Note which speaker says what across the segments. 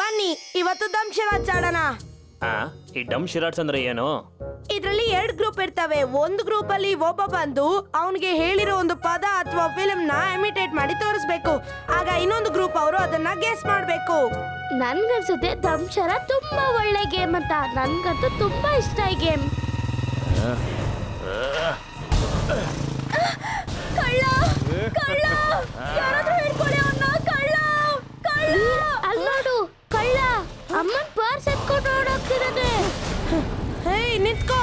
Speaker 1: ಬನ್ನಿ ಇವತ್ತು ದಂಶರಾಜ್ ಆಡೋಣ.
Speaker 2: ಈ ಡಮ್ ಶಿರಾಟ್ಸ್ ಅಂದ್ರೆ ಏನು?
Speaker 1: ಇದ್ರಲ್ಲಿ 2 ಗ್ರೂಪ್ ಇರ್ತವೆ. ಒಂದು ಗ್ರೂಪ್ ಅಲ್ಲಿ ಒಬ್ಬ ಬಂದು ಅವನಿಗೆ ಹೇಳಿರೋ ಒಂದು ಪದ ಅಥವಾ ಫಿಲ್ಮ್ ನ ಇಮಿಟೇಟ್ ಮಾಡಿ ತೋರಿಸ್ಬೇಕು. ಆಗ ಇನ್ನೊಂದು ಗ್ರೂಪ್ ಅವರು ಅದನ್ನ ಗೆಸ್ ಮಾಡ್ಬೇಕು.
Speaker 3: ನನ್ಗನ್ಸುತ್ತೆ ದಂಶರ ತುಂಬಾ ಒಳ್ಳೆ ಗೇಮ್ ಅಂತ. ನನ್ಗಂತೂ ತುಂಬಾ ಇಷ್ಟ ಈ ಗೇಮ್. ಕಳ್ಳ ಕಳ್ಳ ಯಾರಾದ್ರೂ ಹಿಡ್ಕೊಳ್ಳಿ ಅವನ್ನ. ಕಳ್ಳ ಕಳ್ಳ ಅಲ್ಲಿ ನೋಡು, ಕಳ್ಳ ಅಮ್ಮನ್ ಪರ್ಸ್ ಎತ್ಕೊಂಡು ಓಡೋಗ್ತಿದ್ದಾನೆ.
Speaker 1: ಹೇ ನಿಂತ್ಕೋ.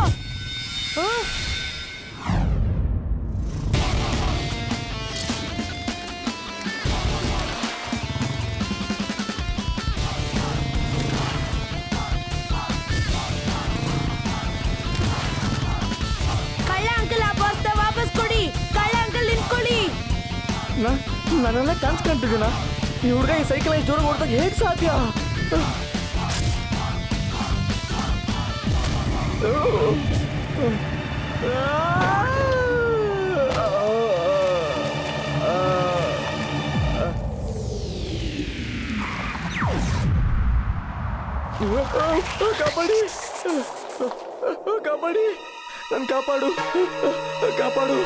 Speaker 1: ಕಳ್ಳ ಅಂಕಲ್ ಆ ಪರ್ಸ್ ವಾಪಸ್ ಕೊಡಿ. ಕಳ್ಳ ಅಂಕಲ್ ನಿಂತ್ಕೊಳ್ಳಿ.
Speaker 4: ನಾನೆಲ್ಲ ಕಾಣಿಸ್ಕೊಂತಿದ್ದೀನ. ಈ ಹುಡುಗ ಈ ಸೈಕಲ್ ಜೋರ ಓಡ್ದಾಗ ಹೇಗೆ ಸಾಧ್ಯ? ಕಾಪಾಡಿ ಕಾಪಾಡಿ, ನನ್ ಕಾಪಾಡು ಕಾಪಾಡು.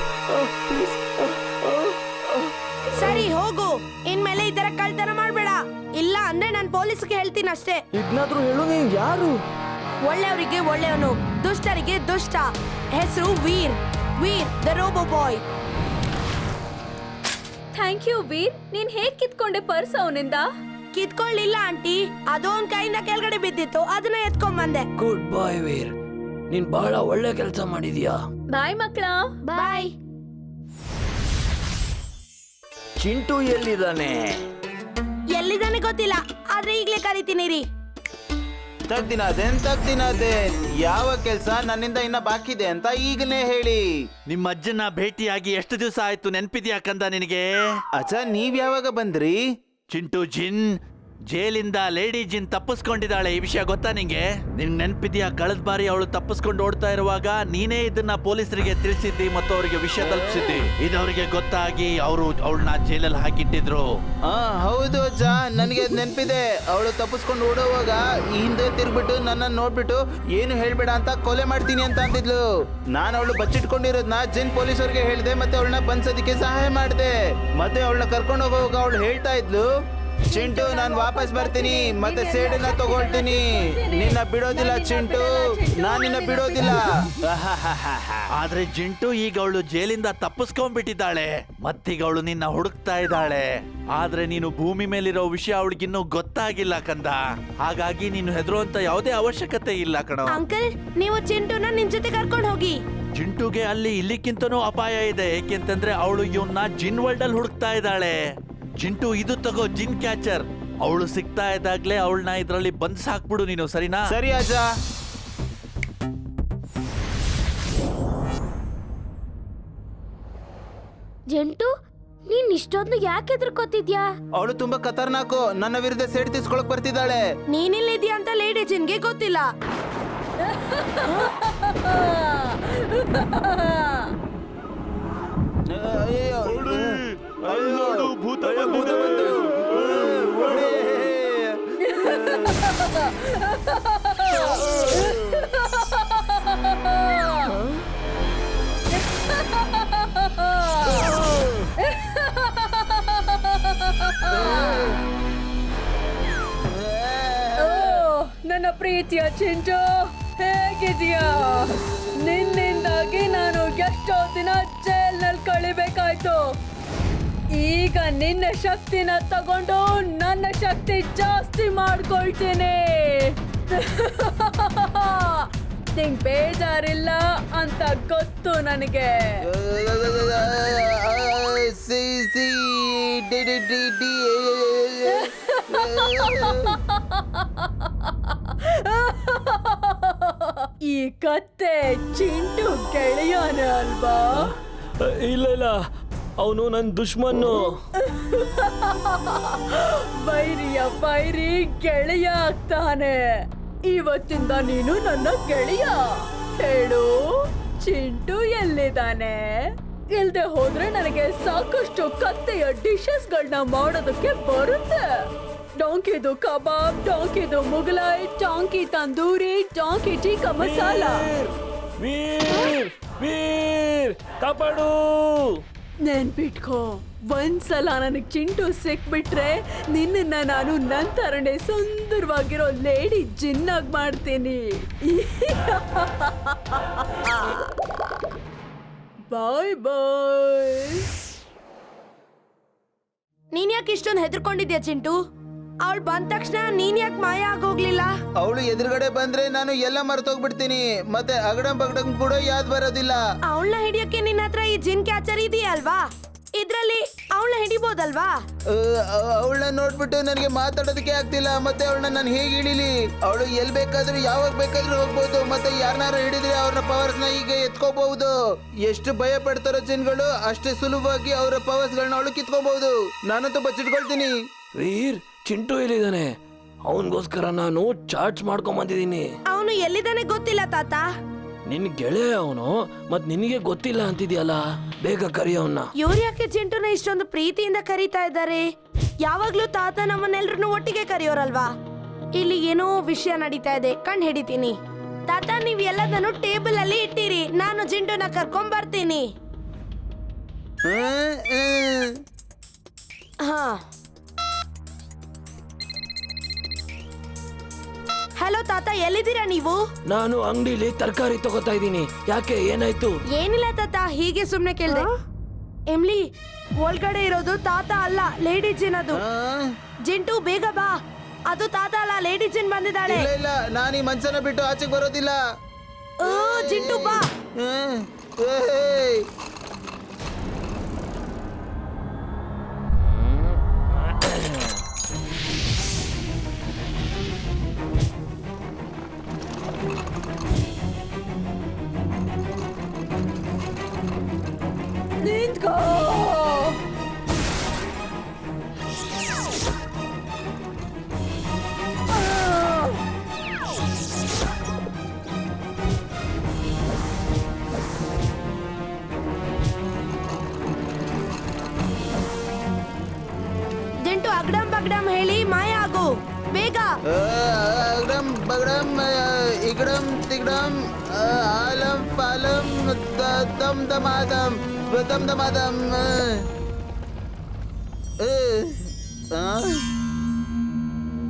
Speaker 1: ಸರಿ ಹೋಗು. ಇನ್ಮೇಲೆ ಈ ತರ ಕಳ್ತನ ಮಾಡ್ಬೇಡ. ಇಲ್ಲ ಅಂದ್ರೆ ನಾನು ಪೊಲೀಸ್ಗೆ ಹೇಳ್ತೀನಿ ಅಷ್ಟೇ.
Speaker 4: ಇದ್ನಾದ್ರೂ ಹೇಳು, ನೀನ್ ಯಾರು?
Speaker 1: ಒಳ್ಳೆಯವರಿಗೆ ಒಳ್ಳೆಯವನು, ದುಷ್ಟರಿಗೆ ದುಷ್ಟ. ಹೆಸರು Veer. Veer the robo boy.
Speaker 5: Thank you Veer. ನೀನ್ ಹೇಗ್ ಕಿತ್ಕೊಂಡೆ ಪರ್ಸ್ ಅವನಿಂದ?
Speaker 1: ಕಿತ್ಕೊಳ್ಳಿಲ್ಲ ಆಂಟಿ, ಅದು ಅವನ್ ಕೈಯಿಂದ ಕೆಳಗಡೆ ಬಿದ್ದಿತ್ತು, ಅದನ್ನ ಎತ್ಕೊಂಡ್ ಬಂದೆ.
Speaker 4: ಗುಡ್ ಬಾಯ್ ವೀರ್, ನೀನ್ ಬಹಳ ಒಳ್ಳೆ ಕೆಲಸ ಮಾಡಿದ್ಯಾ.
Speaker 5: ಬಾಯ್ ಮಕ್ಳ.
Speaker 1: ಬಾಯ್.
Speaker 4: ಚಿಂಟು ಎಲ್ಲಿದ್ದಾನೆ?
Speaker 1: ಎಲ್ಲಿದ್ದಾನೆ ಗೊತ್ತಿಲ್ಲ, ಆದ್ರೆ ಈಗ್ಲೇ ಕರಿತೀನಿ ರೀ.
Speaker 6: ತಗ್ದಿನಾದೇನ್ ಯಾವ ಕೆಲ್ಸ ನನ್ನಿಂದ ಇನ್ನ ಬಾಕಿ ಇದೆ ಅಂತ ಈಗಲೇ ಹೇಳಿ.
Speaker 7: ನಿಮ್ಮ ಅಜ್ಜನ ಭೇಟಿಯಾಗಿ ಎಷ್ಟು ದಿವಸ ಆಯ್ತು, ನೆನ್ಪಿದ್ಯಾ ಕಂದ ನಿನಗೆ?
Speaker 6: ಅಚ್ಚಾ, ನೀವ್ ಯಾವಾಗ ಬಂದ್ರಿ?
Speaker 7: ಚಿಂಟು ಜಿನ್ ಜೈಲಿಂದ ಲೇಡಿ ಜಿನ್ ತಪ್ಪಿಸ್ಕೊಂಡಿದ್ದಾಳೆ. ಈ ವಿಷಯ ಗೊತ್ತಾ ನಿಂಗೆ? ನಿನ್ ನೆನ್ಪಿದ್ಯಾ? ಕಳೆದ ಬಾರಿ ಅವಳು ತಪ್ಪಿಸ್ಕೊಂಡು ಓಡ್ತಾ ಇರುವಾಗ ನೀನೇ ಇದನ್ನ ಪೊಲೀಸರಿಗೆ ತಿಳಿಸಿದ್ದಿ ಮತ್ತು ಅವರಿಗೆ ವಿಷಯ ತಲುಪಿಸಿದ್ದಿ. ಇದವರಿಗೆ ಗೊತ್ತಾಗಿ ಅವರು ಅವಳನ್ನ ಜೈಲಲ್ಲಿ ಹಾಕಿಟ್ಟಿದ್ರು.
Speaker 6: ಹೌದು ಅಜ್ಜ, ನನಗೆ ನೆನ್ಪಿದೆ. ಅವಳು ತಪ್ಪಿಸ್ಕೊಂಡು ಓಡುವಾಗ ಹಿಂದೆ ತಿರ್ಬಿಟ್ಟು ನನ್ನ ನೋಡ್ಬಿಟ್ಟು ಏನು ಹೇಳ್ಬೇಡ ಅಂತ ಕೊಲೆ ಮಾಡ್ತೀನಿ ಅಂತ ಅಂತಿದ್ಲು. ನಾನು ಅವಳು ಬಚ್ಚಿಟ್ಕೊಂಡಿರೋದನ್ನ ಜಿನ್ ಪೊಲೀಸರಿಗೆ ಹೇಳಿದೆ ಮತ್ತೆ ಅವಳನ್ನ ಬಂದ್ಸೋದಕ್ಕೆ ಸಹಾಯ ಮಾಡಿದೆ. ಮತ್ತೆ ಅವಳನ್ನ ಕರ್ಕೊಂಡು ಹೋಗುವಾಗ ಅವಳು ಹೇಳ್ತಾ ಇದ್ಲು, ಚಿಂಟು ನಾನು ವಾಪಸ್ ಬರ್ತೀನಿ ಮತ್ತೆ ಸೇಡನ್ನ ತಗೊಳ್ತೀನಿ, ನಿನ್ನ ಬಿಡೋದಿಲ್ಲ ಚಿಂಟು, ನಾನು ನಿನ್ನ ಬಿಡೋದಿಲ್ಲ.
Speaker 7: ಆದ್ರೆ ಜಿಂಟು ಈಗ ಅವಳು ಜೈಲಿಂದ ತಪ್ಪಿಸ್ಕೊಂಡ್ಬಿಟ್ಟಿದ್ದಾಳೆ. ಮತ್ತೀಗ ಅವಳು ನಿನ್ನ ಹುಡುಕ್ತಾ ಇದ್ದಾಳೆ. ಆದ್ರೆ ನೀನು ಭೂಮಿ ಮೇಲಿರೋ ವಿಷಯ ಅವಳಿಗಿನ್ನೂ ಗೊತ್ತಾಗಿಲ್ಲ ಕಂದ. ಹಾಗಾಗಿ ನೀನು ಹೆದರುವಂತ ಯಾವುದೇ ಅವಶ್ಯಕತೆ ಇಲ್ಲ ಕಣೋ.
Speaker 1: ಅಂಕಲ್, ನೀವು ಚಿಂಟುನ ನಿಮ್ ಜೊತೆ ಕರ್ಕೊಂಡು ಹೋಗಿ.
Speaker 7: ಜಿಂಟುಗೆ ಅಲ್ಲಿ ಇಲ್ಲಿಕ್ಕಿಂತನೂ ಅಪಾಯ ಇದೆ. ಏಕೆಂತಂದ್ರೆ ಅವಳು ಇವನ್ನ ಜಿನ್ ವರ್ಲ್ಡ್ ಅಲ್ಲಿ ಹುಡುಕ್ತಾ ಇದ್ದಾಳೆ. ಜಿಂಟು, ಇದು ತಗೋ ಜಿನ್ ಕ್ಯಾಚರ್. ಅವಳು ಸಿಗ್ತಾ ಇದ್ದಾಗ್ಲೇ ಅವಳನ್ನ ಇದ್ರಲ್ಲಿ ಬಂದ್ ಸಾಕ್ಬಿಡು ನೀನು, ಸರಿನಾ?
Speaker 6: ಸರಿ ಅಜ್ಜ.
Speaker 3: ಜಂಟು, ನೀನ್ ಇಷ್ಟೊಂದು ಯಾಕೆ ಹೆದರ್ಕೋತಿದ್ಯಾ?
Speaker 6: ಅವಳು ತುಂಬಾ ಖತರ್ನಾಕು. ನನ್ನ ವಿರುದ್ಧ ಸೇಡ್ ತೀಸ್ಕೊಳಕ್ ಬರ್ತಿದ್ದಾಳೆ.
Speaker 1: ನೀನಿಲ್ಲಿದ್ಯಾ ಅಂತ ಲೇಡಿ ಜಿನ್ಗೆ ಗೊತ್ತಿಲ್ಲ.
Speaker 7: ಭೂತ
Speaker 6: ಬಂತು. ಓಡಿ.
Speaker 5: ನನ್ನ ಪ್ರೀತಿಯ ಚಿಂಟು, ಹೇಗಿದೀಯಾ? ನಿನ್ನಿಂದಾಗಿ ನಾನು ಎಷ್ಟೋ ದಿನ ಜೈಲ್ನಲ್ಲಿ ಕಳಿಬೇಕಾಯ್ತು. ಈಗ ನಿನ್ನ ಶಕ್ತಿನ ತಗೊಂಡು ನನ್ನ ಶಕ್ತಿ ಜಾಸ್ತಿ ಮಾಡ್ಕೊಳ್ತೀನಿ. ನಿಂಗ್ ಬೇಜಾರಿಲ್ಲ ಅಂತ ಗೊತ್ತು ನನಗೆ. ಈ ಕತ್ತೆ ಚಿಂಟು ಗೆಳೆಯನ ಅಲ್ವಾ?
Speaker 4: ಇಲ್ಲ ಇಲ್ಲ, ಅವನು ನನ್ನ ದುಶ್ಮನ್ನು.
Speaker 5: ಬೈರಿಯ ಬೈರಿ ಗೆಳೆಯ ಆಗ್ತಾನೆ. ಇವತ್ತಿಂದ ನೀನು ನನ್ನ ಗೆಳೆಯ. ಹೇಳು, ಚಿಂಟು ಎಲ್ಲಿದ್ದಾನೆ? ಇಲ್ದೆ ಹೋದ್ರೆ ನನಗೆ ಸಾಕಷ್ಟು ಕತ್ತೆಯ ಡಿಶಸ್ ಗಳನ್ನ ಮಾಡೋದಕ್ಕೆ ಬರುತ್ತೆ. ಡಾಂಕಿದು ಕಬಾಬ್, ಡಾಂಕಿದು ಮುಗಲಾಯ್, ಡಾಂಕಿ ತಂದೂರಿ, ಡಾಂಕಿ ಟಿಕ್ಕಾ ಮಸಾಲ.
Speaker 2: ವೀರ್ ವೀರ್ ಕಾಪಾಡು.
Speaker 5: ನೆನ್ಪಿಟ್ಕೋ, ಒಂದ್ಸಲ ನನಗ್ ಚಿಂಟು ಸಿಕ್ಬಿಟ್ರೆ ನಿನ್ನ ನಾನು ನನ್ ತರನೇ ಸುಂದರವಾಗಿರೋ ಲೇಡಿ ಜಿನ್ನಾಗ್ ಮಾಡ್ತೀನಿ. ಬಾಯ್ ಬಾಯ್.
Speaker 1: ನೀನ್ ಯಾಕೆ ಇಷ್ಟೊಂದು ಹೆದರ್ಕೊಂಡಿದ್ಯಾ ಚಿಂಟು? ಅವಳು ಬಂದ ತಕ್ಷಣ ನೀನ್ ಯಾಕೆ ಮಾಯ ಆಗೋಗ್ಲಿಲ್ಲ?
Speaker 6: ಅವಳು ಎದುರುಗಡೆ ಬಂದ್ರೆ ನಾನು ಎಲ್ಲ ಮರ್ತೋಗ್ಬಿಡ್ತೀನಿ, ಮತ್ತೆ ಅಗಡಂ ಬಗಡಂ ಕೂಡ ಯಾವ್ದು ಬರೋದಿಲ್ಲ.
Speaker 1: ಅವಳನ್ನ ಹಿಡಿಯೋಕೆ ನಿನ್ನ ಹತ್ರ ಈ ಜಿನ್ ಕ್ಯಾಚರ್ ಇದೆಯಲ್ವಾ? ಇದ್ರಲ್ಲಿ ಅವಳನ್ನ ಹಿಡಿಬೋದಲ್ವಾ?
Speaker 6: ಅವಳನ್ನ ನೋಡ್ಬಿಟ್ಟು ನನಗೆ ಮಾತಾಡೋದಕ್ಕೆ ಆಗ್ತಿಲ್ಲ, ಮತ್ತೆ ಅವಳನ್ನ ನಾನು ಹೇಗೆ ಹಿಡಿಲಿ? ಅವಳು ಎಲ್ ಬೇಕಾದ್ರೂ ಯಾವಾಗ ಬೇಕಾದ್ರೂ ಹೋಗ್ಬೋದು, ಮತ್ತೆ ಯಾರನ್ನಾರು ಹಿಡಿದ್ರೆ ಅವ್ರ ಪವರ್ಸ್ ನ ಈಗ ಎತ್ಕೋಬಹುದು. ಎಷ್ಟು ಭಯ ಪಡ್ತಾರೋ ಜಿನ್ಗಳು ಅಷ್ಟೇ ಸುಲಭವಾಗಿ ಅವರ ಪವರ್ಸ್ ಗಳನ್ನ ಅವಳು ಕಿತ್ಕೋಬಹುದು. ನಾನಂತೂ ಬಚ್ಚಿಟ್ಕೊಳ್ತೀನಿ.
Speaker 8: ವೀರ್, ಚಿಂಟು ಎಲ್ಲಿದ್ದಾನೆ? ಅವನಿಗೋಸ್ಕರ ನಾನು ಚಾರ್ಜ್ ಮಾಡ್ಕೊಂಡ್ ಬಂದಿದ್ದೀನಿ.
Speaker 1: ಅವನು ಎಲ್ಲಿದ್ದಾನೆ ಗೊತ್ತಿಲ್ಲ ತಾತ.
Speaker 8: ನಿನ್ ಗೆಳೆಯ ಅವನು, ಮತ್ ನಿನಗೆ ಗೊತ್ತಿಲ್ಲ ಅಂತಿದ್ಯಲ್ಲ, ಬೇಗ ಕರಿ ಅವನ್ನ.
Speaker 1: ಇವ್ರು ಯಾಕೆ ಚಿಂಟುನ ಇಷ್ಟೊಂದು ಪ್ರೀತಿಯಿಂದ ಕರೀತಾ ಇದ್ದಾರೆ? ಯಾವಾಗ್ಲೂ ತಾತ ನಮ್ಮನ್ನೆಲ್ರನ್ನು ಒಟ್ಟಿಗೆ ಕರೆಯೋರಲ್ವಾ? ಇಲ್ಲಿ ಏನೋ ವಿಷಯ ನಡೀತಾ ಇದೆ, ಕಣ್ ಹಿಡಿತೀನಿ. ತಾತ, ನೀವ್ ಎಲ್ಲದನ್ನು ಟೇಬಲ್ ಅಲ್ಲಿ ಇಟ್ಟಿರಿ, ನಾನು ಚಿಂಟುನ ಕರ್ಕೊಂಡ್ ಬರ್ತೀನಿ. ಹಾ. ಹಲೋ ತಾತ, ಎಲ್ಲಿದ್ದೀರಾ ನೀವು?
Speaker 8: ನಾನು ಅಂಗಡಿಲಿ ತರಕಾರಿ ತಗೋತಾ ಇದ್ದೀನಿ. ಯಾಕೆ, ಏನಾಯ್ತು?
Speaker 1: ಏನಿಲ್ಲ ತಾತ, ಹೀಗೆ ಸುಮ್ನೆ ಕೇಳ್ದೆ. ಎಮ್ಲಿ, ಒಳಗಡೆ ಇರೋದು ತಾತ ಅಲ್ಲ, ಲೇಡಿ ಜಿನ್. ಅದು ಜಿಂಟು, ಬೇಗ ಬಾ. ಅದು ತಾತ ಅಲ್ಲ, ಲೇಡಿ ಜಿನ್ ಬಂದಿದ್ದಾಳೆ.
Speaker 6: ಇಲ್ಲ ಇಲ್ಲ, ನಾನು ಈ ಮನ್ಸನ್ನ ಬಿಟ್ಟು ಆಚೆಗೆ ಬರೋದಿಲ್ಲ.
Speaker 1: ಓ ಜಿಂಟು, ಬಾ.
Speaker 6: ಏಯ್!
Speaker 5: ನಿಂತ್ಕೋ.
Speaker 1: ಜಿಂಟು, ಅಗ್ಡಮ್ ಬಗ್ಡಮ್ ಹೇಳಿ ಮಾಯ ಆಗು, ಬೇಗ.
Speaker 6: ಅಗಡಂ ಬಗಡಂ ಇಗಡಂ ತಿಗಡಂ ಆಲಂ ಪಾಲಂ ದಮ್ ದಮಾದಂ ದಮ್ ದಮಾದಂ.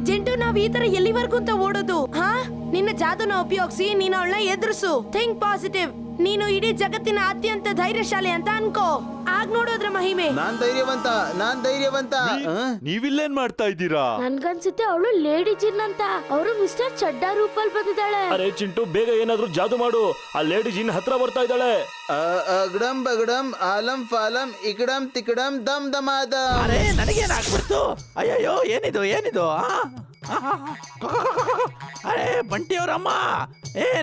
Speaker 1: ಜಿಂಟು, ನಾವ್ ಈ ತರ ಎಲ್ಲಿವರೆಗೂ ಅಂತ ಓಡೋದು? ಹಾ, ನಿನ್ನ ಜಾದುನ ಉಪಯೋಗಿಸಿ ನೀನು ಅವಳನ್ನ ಎದುರಿಸು. Think positive. ನೀನು ಇಡೀ ಜಗತ್ತಿನ ಅತ್ಯಂತ ಧೈರ್ಯಶಾಲಿ ಅಂತ ಅನ್ಕೋ. ಆಗ ನೋಡೋದ್ರ ಮಹಿಮೆ.
Speaker 6: ನಾನ್ ಧೈರ್ಯವಂತ.
Speaker 7: ನೀವಿಲ್ಲೇನ್ ಮಾಡ್ತಾ ಇದ್ದೀರಾ?
Speaker 3: ನನ್ಗನ್ಸುತ್ತೆ ಅವಳು ಲೇಡಿ ಜಿನ್ ಅಂತ. ಅವರು ಮಿಸ್ಟರ್ ಚಡ್ಡಾ ರೂಪಲ್ ಬಂದಿದ್ದಾಳೆ.
Speaker 2: ಅರೆ ಚಿಂಟು, ಬೇಗ ಏನಾದ್ರೂ ಜಾದು ಮಾಡು. ಆ ಲೇಡಿ ಜಿನ್ ಹತ್ರ ಬರ್ತಾ ಇದ್ದಾಳೆ.
Speaker 6: ಅಗಡಂ ಬಗಡಂ ಆಲಂ ಫಾಲಂ ಇಕಡಂ ತಿಕಡಂ ದಮ್ ದಮಾದಂ.
Speaker 7: ಅರೆ, ನನಗೇನಾಗ್ಬಿಡ್ತು? ಅಯ್ಯಯ್ಯೋ, ಏನಿದು ಏನಿದು? ಅರೆ, ಬಂಟಿಯವರಮ್ಮ,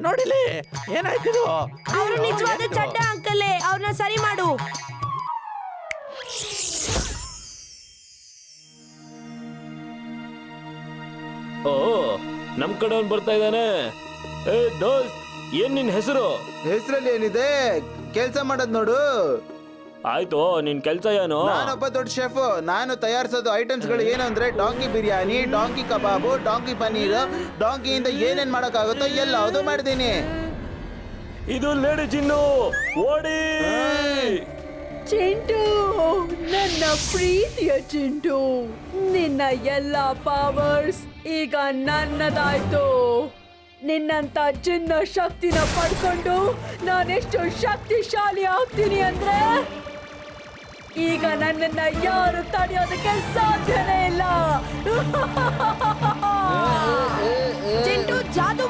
Speaker 7: ನೋಡಿಲಿ, ಏನಾಯ್ತಿದು?
Speaker 1: ಅವರು ನಿಜವಾದ ಚಡ್ಡ ಅಂಕಲೇ, ಅವ್ರನ್ನ ಸರಿ ಮಾಡು.
Speaker 2: ಓ, ನಮ್ ಕಡೆ ಅವ್ನು ಬರ್ತಾ ಇದ್ದಾನೆ. ಏ ದೋಸ್ತ್, ಏನ್ ನಿನ್ ಹೆಸರು?
Speaker 6: ಹೆಸರಲ್ಲಿ ಏನಿದೆ, ಕೆಲ್ಸ ಮಾಡೋದ್ ನೋಡು.
Speaker 2: ಆಯ್ತು, ನಿನ್ ಕೆಲ್ಸ ಏನು?
Speaker 6: ನಾನೊಬ್ಬ ದೊಡ್ಡ ಶೆಫ್. ನಾನು ತಯಾರಿಸೋದು ಐಟಮ್ಸ್ ಗಳು ಏನು ಅಂದ್ರೆ ಡಾಂಕಿ ಬಿರಿಯಾನಿ, ಡಾಂಕಿ ಕಬಾಬು, ಡಾಂಕಿ ಪನ್ನೀರ್, ಡಾಂಕಿಯಿಂದ ಏನೇನ್ ಮಾಡಕ್ಕಾಗುತ್ತೋ ಎಲ್ಲವುದು ಮಾಡ್ತೀನಿ.
Speaker 2: ಇದು ಲೇಡಿ ಜಿನ್ನು, ಓಡಿ!
Speaker 5: ಚಿಂಟು, ನನ್ನ ಪ್ರೀತಿಯ ಚಿಂಟು, ನಿನ್ನ ಎಲ್ಲ ಪವರ್ಸ್ ಈಗ ನನ್ನದಾಯ್ತು. ನಿನ್ನಂತ ಚಿನ್ನ ಶಕ್ತಿನ ಪಡ್ಕೊಂಡು ನಾನೆಷ್ಟು ಶಕ್ತಿಶಾಲಿ ಆಗ್ತೀನಿ ಅಂದ್ರೆ ಈಗ ನನ್ನನ್ನ ಯಾರು ತಡೆಯೋದಕ್ಕೆ ಸಾಧ್ಯನೇ ಇಲ್ಲ.
Speaker 1: ಜಿಂಟು, ಜಾದು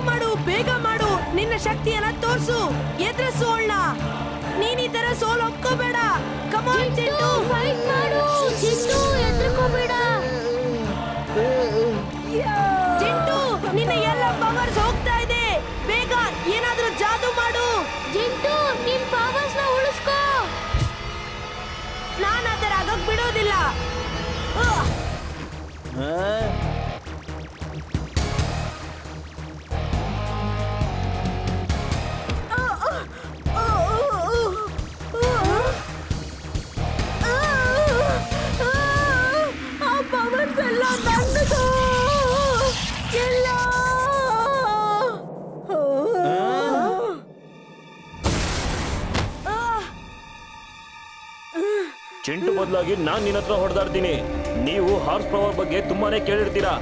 Speaker 1: ಮಾಡು, ಬೇಗ ಮಾಡು. ನಿನ್ನ ಶಕ್ತಿಯನ್ನ ತೋರ್ಸು, ಎದುರಿಸು ಅವಳನ್ನ. ನೀನ್ ಈ ತರ ಸೋಲ್ ಒಪ್ಕೋಬೇಡ. ಕಮಾನ್ ಜಿಂಟು,
Speaker 3: ಫೈಟ್ ಮಾಡು. ಜಿಂಟು, ಹೆದರ್ಕೋಬೇಡ.
Speaker 1: ಜಿಂಟು, ನಿನ್ನ ಎಲ್ಲ ಪವರ್ಸ್ ಹೋಗ್ತಾ ಇದೆ. ಬೇಗ ಏನಾದ್ರೂ ಜಾದು ಮಾಡು.
Speaker 3: ಜಿಂಟು, ನಿನ್ ಪವರ್ಸ್ ನ ಉಳಿಸ್ಕೋ.
Speaker 1: ನಾನು ಅದರ ಆಗಕ್ ಬಿಡೋದಿಲ್ಲ.
Speaker 5: ಆ ಪವರ್ಸ್ ಎಲ್ಲ
Speaker 2: ಚಿಂಟು ಬದಲಾಗಿ ನಾನ್ ನಿನ್ನ ಹತ್ರ ಹೊಡೆದಾಡ್ತೀನಿ. ನೀವು ಹಾರ್ಸ್ ಪವರ್ ಬಗ್ಗೆ ತುಂಬಾನೇ ಕೇಳಿರ್ತೀರಾ,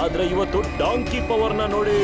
Speaker 2: ಆದ್ರೆ ಇವತ್ತು ಡಾಂಕಿ ಪವರ್ನ ನೋಡಿ.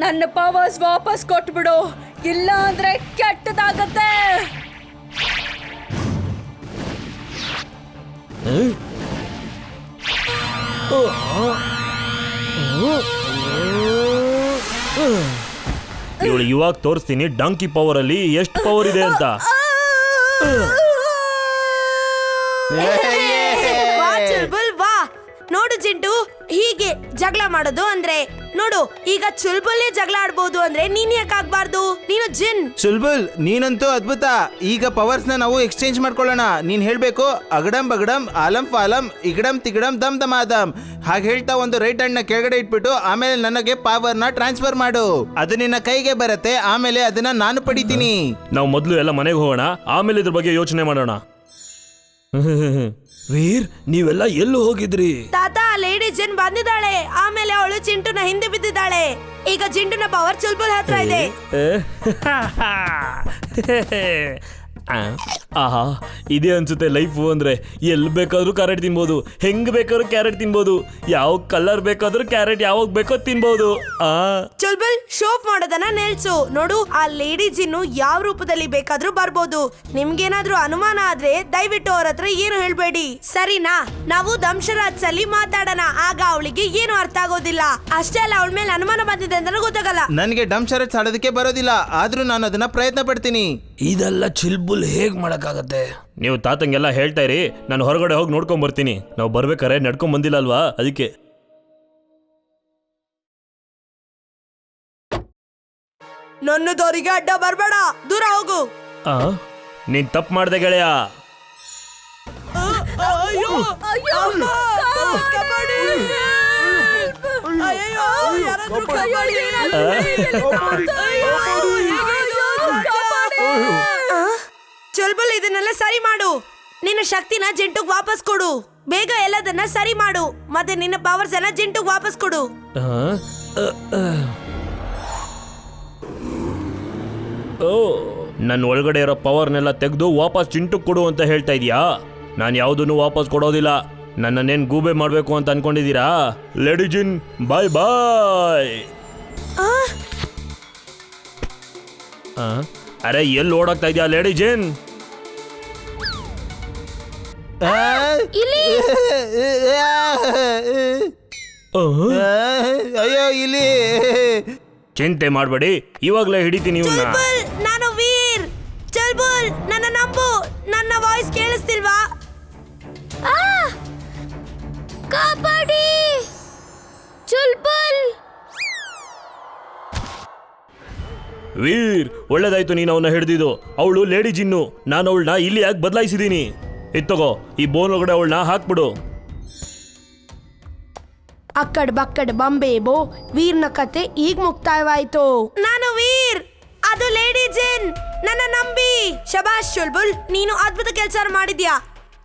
Speaker 5: ನನ್ನ ಪವರ್ಸ್ ವಾಪಸ್ ಕೊಟ್ಬಿಡು, ಇಲ್ಲ ಅಂದ್ರೆ ಕೆಟ್ಟದಾಗತ್ತೆ.
Speaker 2: ಇವಳು ಇವಾಗ ತೋರಿಸ್ತೀನಿ ಡಾಂಕಿ ಪವರ್ ಅಲ್ಲಿ ಎಷ್ಟು ಪವರ್ ಇದೆ ಅಂತ.
Speaker 1: ವಾ ಚುಲ್ಬುಲ್ ವಾ. ನೋಡು ಜಿಂಟು, ಹೀಗೆ ಜಗಳ ಮಾಡೋದು ಅಂದ್ರೆ ನೋಡು, ಈಗ ಚುಲ್ಬುಲ್ಲೇ ಜಗಳ ಆಡ್ಬೋದು ಅಂದ್ರೆ ನೀನ್ ಯಾಕೆ ಆಗ್ಬಾರ್ದು? ನೀನು ಜಿನ್.
Speaker 6: ಚುಲ್ಬುಲ್, ನೀನಂತೂ ಅದ್ಭುತ. ಈಗ ಪವರ್ಸ್ ನ ನಾವು ಎಕ್ಸ್ಚೇಂಜ್ ಮಾಡ್ಕೊಳ್ಳೋಣ. ನೀನ್ ಹೇಳ್ಬೇಕು ಅಗಡಂ ಬಗಡಂ ಆಲಂ ಫಾಲಂ ಇಗಡಂ ತಿಗಡಂ ದಮ್ ದಮ್ ಆದಂ. ಹಾಗೆ ಹೇಳ್ತಾ ಒಂದು ರೈಟ್ ಹ್ಯಾಂಡ್ ನ ಕೆಳಗಡೆ ಇಟ್ಬಿಟ್ಟು ಆಮೇಲೆ ನನಗೆ ಪವರ್ ನ ಟ್ರಾನ್ಸ್ಫರ್ ಮಾಡು. ಅದು ನಿನ್ನ ಕೈಗೆ ಬರುತ್ತೆ, ಆಮೇಲೆ ಅದನ್ನ ನಾನು ಪಡಿತೀನಿ.
Speaker 2: ನಾವು ಮೊದಲು ಎಲ್ಲ ಮನೆಗೆ ಹೋಗೋಣ, ಆಮೇಲೆ ಇದ್ರ ಬಗ್ಗೆ ಯೋಚನೆ ಮಾಡೋಣ.
Speaker 8: ವೀರ್, ನೀವೆಲ್ಲ ಎಲ್ಲೂ ಹೋಗಿದ್ರಿ?
Speaker 1: ತಾತ, ಲೇಡಿ ಜಿನ್ ಬಂದಿದ್ದಾಳೆ, ಆಮೇಲೆ ಅವಳು ಚಿಂಟುನ ಹಿಂದೆ ಬಿದ್ದಿದ್ದಾಳೆ. ಈಗ ಚಿಂಟುನ ಪವರ್ ಚುಲ್ಬುಲ್ ಹತ್ರ ಇದೆ.
Speaker 2: ಆಹಾ, ಇದೇ ಅನ್ಸುತ್ತೆ ಲೈಫು ಅಂದ್ರೆ. ಎಲ್ಲಿ ಬೇಕಾದ್ರೂ ಕ್ಯಾರೆಟ್ ತಿನ್ಬೋದು, ಹೆಂಗ್ ಬೇಕಾದ್ರೂ ಕ್ಯಾರೆಟ್ ತಿನ್ಬೋದು, ಯಾವ ಕಲರ್ ಬೇಕಾದ್ರೂ ಕ್ಯಾರೆಟ್ ಯಾವಾಗ ಬೇಕೋ ತಿನ್ಬೋದು.
Speaker 1: ಚುಲ್ಬುಲ್, ಶೋಫ್ ಮಾಡೋದನ್ನ ನಿಲ್ಸು. ನೋಡು, ಆ ಲೇಡಿ ಜಿನ್ನು ಯಾವ ರೂಪದಲ್ಲಿ ಬೇಕಾದ್ರೂ ಬರ್ಬೋದು. ನಿಮ್ಗೇನಾದ್ರೂ ಅನುಮಾನ ಆದ್ರೆ ದಯವಿಟ್ಟು ಅವ್ರ ಹತ್ರ ಏನು ಹೇಳ್ಬೇಡಿ, ಸರಿನಾ? ನಾವು ದಂಶರಾಜ್ ಅಲ್ಲಿ ಮಾತಾಡೋಣ, ಆಗ ಅವಳಿಗೆ ಏನು ಅರ್ಥ ಆಗೋದಿಲ್ಲ. ಅಷ್ಟೇ ಅಲ್ಲ, ಅವಳ ಮೇಲೆ ಅನುಮಾನ ಬಂದಿದೆ ಅಂತ ಗೊತ್ತಾಗಲ್ಲ.
Speaker 6: ನನಗೆ ಡಮ್ ಶರತ್ ಆಡೋದಕ್ಕೆ ಬರೋದಿಲ್ಲ, ಆದ್ರೂ ನಾನು ಅದನ್ನ ಪ್ರಯತ್ನ ಪಡ್ತೀನಿ.
Speaker 8: ಇದೆಲ್ಲ ಚಿಲ್ಬುಲ್ ಹೇಗ್ ಮಾಡಕ್ಕಾಗತ್ತೆ?
Speaker 2: ನೀವು ತಾತಂಗೆಲ್ಲ ಹೇಳ್ತಾ ಇರಿ, ನಾನು ಹೊರಗಡೆ ಹೋಗಿ ನೋಡ್ಕೊಂಡ್ ಬರ್ತೀನಿ. ನಾವು ಬರ್ಬೇಕಾರೆ ನಡ್ಕೊಂಡ್ ಬಂದಿಲ್ಲ ಅಲ್ವಾ, ಅದಕ್ಕೆ.
Speaker 1: ನನ್ನ ದಾರಿಗೆ ಅಡ್ಡ ಬರ್ಬೇಡ, ದೂರ ಹೋಗು.
Speaker 2: ನೀನ್ ತಪ್ಪು ಮಾಡ್ದೆ ಗೆಳೆಯ.
Speaker 1: ಚುಲ್ಬುಲ್, ಇದನ್ನೆಲ್ಲ ಸರಿ ಮಾಡು. ನಿನ್ನ ಶಕ್ತಿನ ಜಿಂಟುಗ್ ವಾಪಸ್ ಕೊಡು. ಬೇಗ ಎಲ್ಲದನ್ನ ಸರಿ ಮಾಡು, ಮತ್ತೆ ನಿನ್ನ ಪವರ್ಸ್ ಎಲ್ಲ ಜಿಂಟುಗ್ ವಾಪಸ್ ಕೊಡು.
Speaker 2: ಓ, ನನ್ನ ಒಳಗಡೆ ಇರೋ ಪವರ್ನೆಲ್ಲ ತೆಗೆದು ವಾಪಸ್ ಚಿಂಟು ಕೊಡು ಅಂತ ಹೇಳ್ತಾ ಇದೀಯಾ? ನಾನು ಯಾವುದನ್ನು ವಾಪಸ್ ಕೊಡೋದಿಲ್ಲ. ನನ್ನನ್ನೇನು ಗೂಬೆ ಮಾಡಬೇಕು ಅಂತ ಅನ್ಕೊಂಡಿದ್ದೀರಾ? ಲೇಡಿ ಜಿನ್, ಬಾಯ್ ಬಾಯ್. ಅರೆ, ಎಲ್ಲಿ ಓಡಾಗ್ತಾ ಇದೆಯಾ ಲೇಡಿ ಜಿನ್?
Speaker 6: ಅಯ್ಯೋ, ಇಲ್ಲಿ
Speaker 2: ಚಿಂತೆ ಮಾಡಬೇಡಿ, ಇವಾಗಲೇ ಹಿಡಿತೀನಿ ಇವನ್ನ.
Speaker 1: ಚುಲ್ಬುಲ್, ನಾನು ವೀರ್. ಚುಲ್ಬುಲ್, ನನ್ನ ನಂಬು. ನನ್ನ ವಾಯ್ಸ್ ಕೇಳಿಸ್ತಿಲ್ವಾ?
Speaker 3: ಕಾಪಾಡಿ ಚುಲ್ಬುಲ್.
Speaker 2: ವೀರ್, ಒಳ್ಳೇದಾಯ್ತು ನೀನು ಅವನ್ನ ಹಿಡಿದಿದ್ದು. ಅವಳು ಲೇಡಿ ಜಿನ್ನು, ನಾನು ಅವಳನ್ನ ಇಲ್ಲಿ ಯಾಕೆ ಬದಲಾಯಿಸಿದ್ದೀನಿ. ಇತ್ತಗೋ, ಈ ಬೋನ್ ಒಳಗಡೆ ಅವಳನ್ನ ಹಾಕ್ಬಿಡು.
Speaker 1: ಅಕ್ಕಡ್ ಬಕ್ಕಡ್ ಬಂಬೇಬೋ, ವೀರ್ನ ಕತೆ ಈಗ ಮುಕ್ತಾಯವಾಯ್ತು. ನಾನು ವೀರ್, ಅದು ಲೇಡಿ ಜಿನ್. ನನ್ನ ನಂಬಿ. ಶಬಾಷ್ ಚುಲ್ಬುಲ್, ನೀನು ಅದ್ಭುತ ಕೆಲಸ ಮಾಡಿದ್ಯಾ.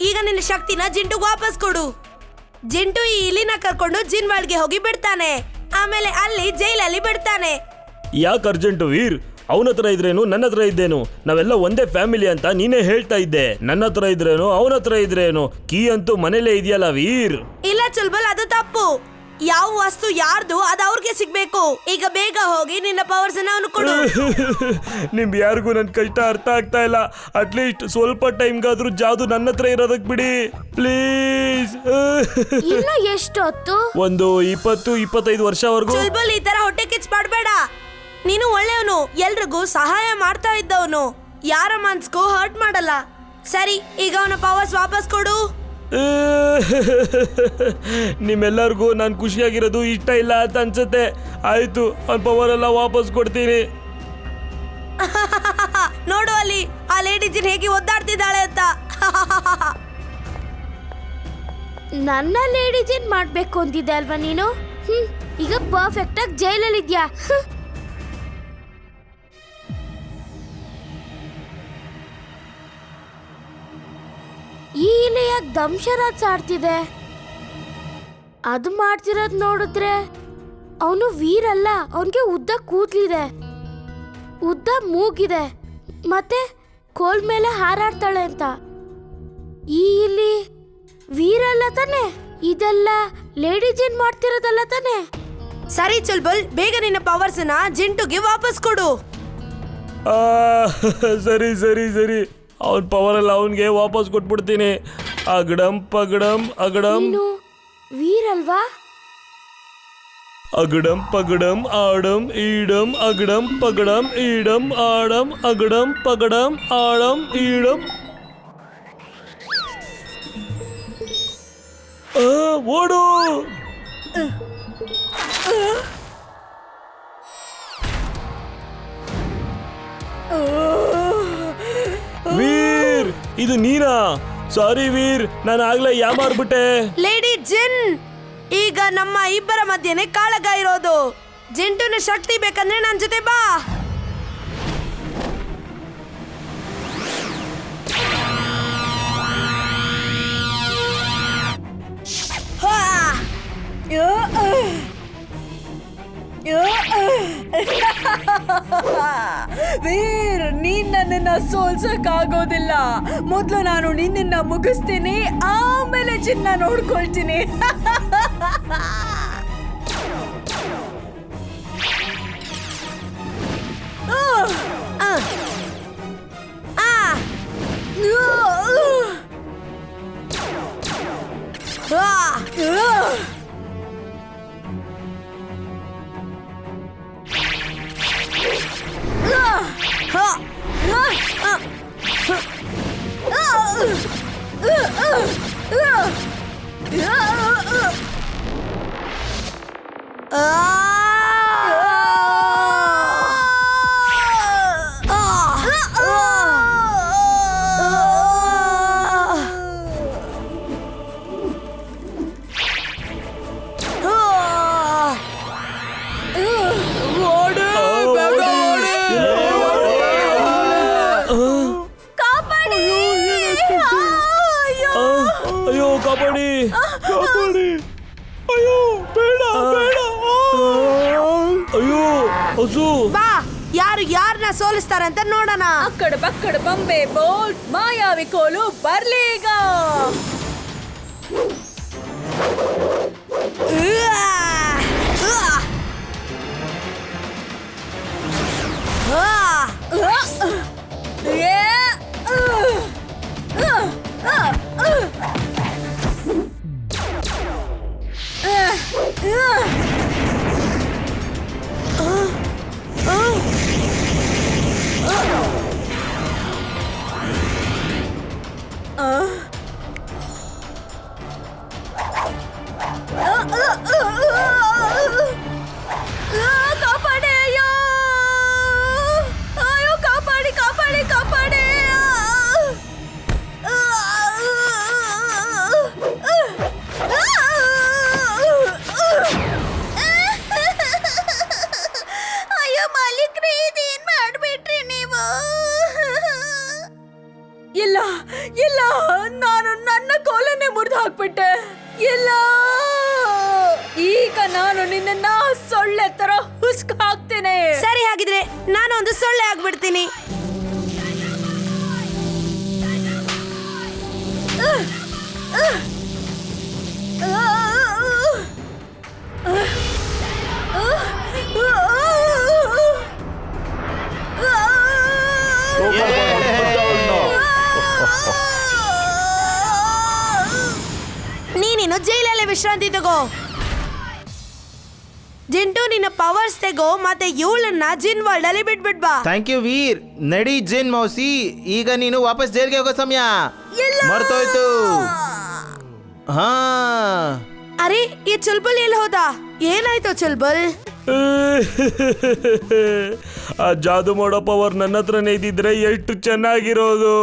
Speaker 1: ಈಗ ನಿನ್ನ ಶಕ್ತಿನ ಜಿಂಟುಗ್ ವಾಪಸ್ ಕೊಡು. ಜಿಂಟು ಈ ಇಲಿನ ಕರ್ಕೊಂಡು ಜಿನ್ ಒಳಗೆ ಹೋಗಿ ಬಿಡ್ತಾನೆ, ಆಮೇಲೆ ಅಲ್ಲಿ ಜೈಲಲ್ಲಿ ಬಿಡ್ತಾನೆ.
Speaker 2: ಯಾಕೆ ಅರ್ಜೆಂಟು ವೀರ್? ಅವನ ಹತ್ರ ಇದ್ರೇನು, ನನ್ನ ಹತ್ರ ಇದ್ದೇನು, ನಾವೆಲ್ಲ ಒಂದೇ ಫ್ಯಾಮಿಲಿ ಅಂತ ನೀನೇ ಹೇಳ್ತಾ ಇದ್ದೆ. ನನ್ನ ಹತ್ರ ಇದ್ರೇನು, ಅವನ ಹತ್ರ ಇದ್ರೇನು, ಕೀ ಅಂತೂ ಮನೇಲೇ ಇದೆಯಲ್ಲ ವೀರ್.
Speaker 1: ಇಲ್ಲ ಚುಲ್ಬುಲ್, ಅದು ತಪ್ಪು. ಯಾವ ವಸ್ತು ಯಾರ್ದು ಅದು ಅವ್ರಿಗೆ ಸಿಗ್ಬೇಕು. ಈಗ ಬೇಗ ಹೋಗಿ ನಿನ್ನ ಪವರ್ಸ್ ಅವನು ಕೊಡು.
Speaker 2: ನಿಮ್ ಯಾರಿಗೂ ನನ್ನ ಕಷ್ಟ ಅರ್ಥ ಆಗ್ತಾ ಇಲ್ಲ. ಅಟ್ಲೀಸ್ಟ್ ಸ್ವಲ್ಪ ಟೈಮ್ಗಾದ್ರೂ ಜಾದು ನನ್ನ ಹತ್ರ ಇರೋದಕ್ ಬಿಡಿ ಪ್ಲೀಸ್.
Speaker 3: ಇನ್ನು ಎಷ್ಟೊತ್ತು?
Speaker 2: ಒಂದು 20-25 ವರ್ಷವರೆಗೂ.
Speaker 1: ಚುಲ್ಬುಲ್, ಈ ತರ ಹೊಟ್ಟೆ ಕಿಚ್ ಮಾಡಬೇಡ. ನೀನು ಒಳ್ಳೆಯವನು, ಎಲ್ರಿಗೂ ಸಹಾಯ ಮಾಡ್ತಾ ಇದ್ದವನು, ಯಾರ ಮನ್ಸ್ಗೂ ಹರ್ಟ್ ಮಾಡಲ್ಲ. ಸರಿ, ಈಗ ಅವನ ಪವರ್ಸ್ ವಾಪಸ್ ಕೊಡು.
Speaker 2: ನಿಮ್ಮೆಲ್ಲರಿಗೂ ನಾನು ಖುಷಿಯಾಗಿರೋದು ಇಷ್ಟ ಇಲ್ಲ ಅಂತ ಅನ್ಸುತ್ತೆ. ಆಯ್ತು, ಅವ್ನ ಪವರ್ ಎಲ್ಲ ವಾಪಸ್ ಕೊಡ್ತೀನಿ.
Speaker 1: ನೋಡು ಅಲ್ಲಿ ಆ ಲೇಡಿ ಜಿನ್ ಹೇಗೆ ಒದ್ದಾಡ್ತಿದ್ದಾಳೆ ಅಂತ.
Speaker 3: ನನ್ನ ಲೇಡಿ ಜೇನ್ ಮಾಡ್ಬೇಕು ಅಂತಿದ್ದೆ ಅಲ್ವಾ ನೀನು? ಈಗ ಪರ್ಫೆಕ್ಟ್ ಆಗಿ ಜೈಲಲ್ಲಿ ಇದ್ಯಾ. ಈ ಇಲ್ಲಿ ಯಾಕೆ ದಂಶರಾಜ್ ಆಡ್ತಿದೆ? ಅದು ಮಾಡ್ತಿರೋದ್ ನೋಡಿದ್ರೆ ಅವನು ವೀರಲ್ಲ, ಅವನಿಗೆ ಉದ್ದ ಕೂದ್ಲಿದೆ, ಉದ್ದ ಮೂಗಿದೆ, ಮತ್ತೆ ಕೋಲ್ ಮೇಲೆ ಹಾರಾಡ್ತಾಳೆ ಅಂತ. ಈ ಇಲ್ಲಿ ವೀರಲ್ಲ ತಾನೆ? ಇದೆಲ್ಲ ಲೇಡಿ ಜಿನ್ ಮಾಡ್ತಿರೋದಲ್ಲ ತಾನೆ?
Speaker 1: ಸರಿ ಚುಲ್ಬುಲ್, ಬೇಗ ನಿನ್ನ ಪವರ್ಸ್ನ ಜಿಂಟುಗೆ ವಾಪಸ್ ಕೊಡು.
Speaker 2: ಸರಿ ಸರಿ ಸರಿ, ಅವನ ಪವರ್ ಎಲ್ಲ ಅವನಿಗೆ ವಾಪಸ್ ಕೊಟ್ಬಿಡ್ತೀನಿ. ಅಗಡಂ ಪಗಡಂ ಅಗಡಂ.
Speaker 3: ನೀನು ವೀರಲ್ವಾ?
Speaker 2: ಅಗಡಂ ಪಗಡಂ ಆಡಂ ಈಡಂ ಅಗಡಂ ಪಗಡಂ ಈಡಂ ಆಡಂ ಅಗಡಂ ಪಗಡಂ ಆಡಂ ಈಡಂ. ಓಡು. ವೀರ್, ಇದು ನೀನಾ? ಸಾರಿ ವೀರ್, ನಾನು ಆಗ್ಲೇ ಯಾಮಾರ್ಬಿಟ್ಟೆ.
Speaker 1: ಲೇಡಿ ಜಿನ್, ಈಗ ನಮ್ಮ ಇಬ್ಬರ ಮಧ್ಯೆನೆ ಕಾಳಗ ಇರೋದು. ಜಿಂಟುನ ಶಕ್ತಿ ಬೇಕಂದ್ರೆ ನನ್ನ ಜೊತೆ ಬಾ.
Speaker 5: ವೀರ್, ನೀನ್ ನನ್ನನ್ನ ಸೋಲ್ಸಕ್ಕಾಗೋದಿಲ್ಲ. ಮೊದ್ಲು ನಾನು ನಿನ್ನನ್ನ ಮುಗಿಸ್ತೀನಿ, ಆಮೇಲೆ ಚಿನ್ನ ನೋಡ್ಕೊಳ್ತೀನಿ.
Speaker 2: ಅಯ್ಯೋ ಕಾಪಾಡಿ, ಕಾಪಾಡಿ. ಅಯ್ಯೋ ಬೇಡ ಬೇಡ. ಅಯ್ಯೋ ಹಸು.
Speaker 1: ಬಾ, ಯಾರು ಯಾರನ್ನ ಸೋಲಿಸ್ತಾರಂತ ನೋಡೋಣ.
Speaker 5: ಅಕ್ಕಡ ಬಕ್ಕಡ ಬಂಬೆ ಬೋಲ್ ಮಾಯಾವಿ ಕೋಲು ಬರ್ಲಿ ಈಗ. ಕಾಪಾಡಿ, ಅಯ್ಯೋ ಅಯ್ಯೋ, ಕಾಪಾಡಿ ಕಾಪಾಡಿ ಕಾಪಾಡಿ. ಅಯ್ಯೋ ಮಾಲೀಕ್ರೆ, ಇದೇನ್ ಮಾಡ್ಬಿಟ್ರಿ ನೀವು? ಇಲ್ಲ ಇಲ್ಲ, ನಾನು ನನ್ನ ಕೋಲನ್ನೇ ಮುರಿದು ಹಾಕ್ಬಿಟ್ಟೆ. ಇಲ್ಲ, ಈಗ ನಾನು ನಿನ್ನ ಸೊಳ್ಳೆ ತರ ಹುಸ್ಕ ಹಾಕ್ತೇನೆ.
Speaker 1: ಸರಿ, ಹಾಗಿದ್ರೆ ನಾನು ಒಂದು ಸೊಳ್ಳೆ ಆಗ್ಬಿಡ್ತೀನಿ. ನೀನಿನ್ನು ಜೈಲಲ್ಲೇ ವಿಶ್ರಾಂತಿ ತಗೋ. ಜಿಂಟು, ನಿನ್ನ ಪವರ್ಸ್ ತೆಗೋ, ಮತ್ತೆ ಇವಳನ್ನ ಜಿನ್ ವರ್ಲ್ಡ್ ಅಲ್ಲಿ ಬಿಟ್ಬಿಡ್ಬಾ.
Speaker 6: ಥ್ಯಾಂಕ್ ಯು ವೀರ್. ನಡಿ ಜಿನ್ ಮೌಸಿ, ಈಗ ನೀನು ವಾಪಸ್ ಜೈಲ್ಗೆ ಹೋಗೋ ಸಮಯ. ಮರ್ತೋಯ್ತು. ಹಾ
Speaker 1: ಅರೆ ಈ ಚುಲ್ಬುಲ್ ಎಲ್ಲಿ ಹೋದ? ಏನಾಯ್ತು ಚುಲ್ಬುಲ್?
Speaker 2: ಆ ಜಾದು ಮಾಡೋ ಪವರ್ ನನ್ನ ಹತ್ರನೇ ಇದ್ದಿದ್ರೆ ಎಷ್ಟು ಚೆನ್ನಾಗಿರೋದು.